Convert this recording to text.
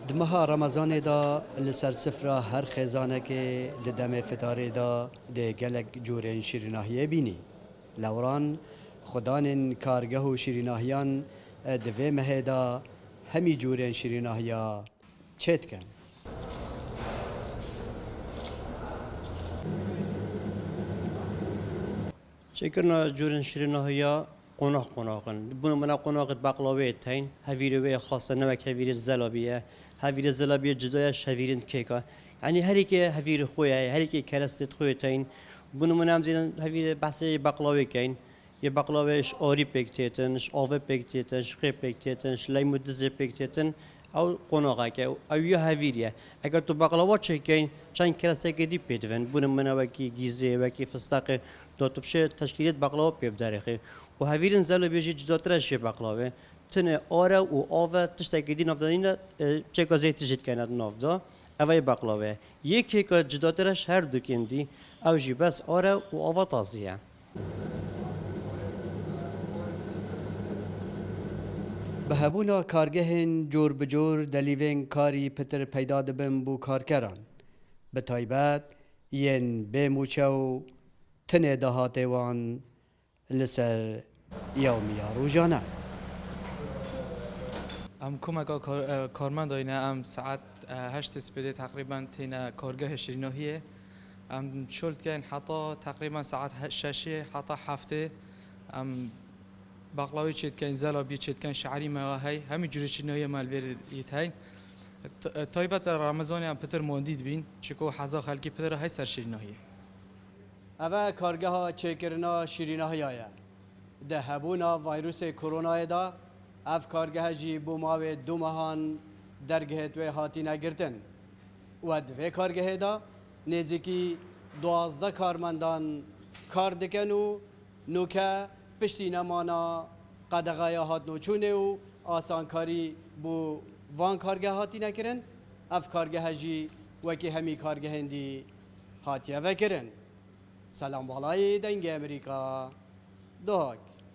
دمها رمضان دا لسر سفرة هر خزانه که دم فتاره دا ده گلک جورین شیریناهیه بینی لوران خدان کارگه و شیریناهیان دوی مهدا همی جورین شیریناهیا چت کن چکرنا جورن شیریناهیا قناقن بنا منا قناقت بقلاوه تین هویره خاصه نمک هویره زلابیه هویره زلابیه جدایش هویرن کیکا یعنی هر کی هویره خویه هر کی کرستت خوی تین بنا منا هم دیدن هویره بحث بقلاوه کین یه بقلاوهش آری پکتیتنش آوه پکتیتنش خی پکتیتنش لیمو دزه پکتیتن او قناقه که او یه هویریه اگر تو بقلاوه چکین چند کرسته کدی پیدون بنا منا وکی گیزه وکی فستق دو بشه تشکیلات بقلاوه پیب داره و هویرن زلو بیشی جداترش بقلاوه تنه آره و آوه تشتکیدی نافدانینا چه کازی تجید کند نافدا اوای بقلاوه یکی که جداترش هر دو کندی او جی بس آره و آوه تازیه به هبونا کارگهن جور بجور دلیوین کاری پتر پیدا دبن بو کارکران به تایبت ین به موچو تنه دهاته وان لسر یومیا روزانه ام کمک کارمند آینه ام ساعت 8 سپیده تقریبا تینا کارگاه شیریناهیه ام شلت کن حتی تقریبا ساعت 6 حتی 7 ام بقلاوی چید کن زلابی چید کن شعری مواهی همین جوری شیریناهی مالویر یتهی تایبت در رمضان ام پتر موندید بین چکو حزا خلکی پتر های سر شیریناهیه اوه کارگه ها چکرنا شیریناهی آیا ده هبونا ویروس کرونا دا اف کارگه جی بوماوی دو ماهان درگه توی هاتی نگرتن و دوی کارگه دا نزدیکی 12 کارمندان کار دکن و نوکه پشتی نمانا قدغای هات نوچونه و آسانکاری بو وان کارگه هاتی نکرن اف کارگه جی وکی همی کارگه هندی هاتیه وکرن سلام بالای دنگ امریکا دوک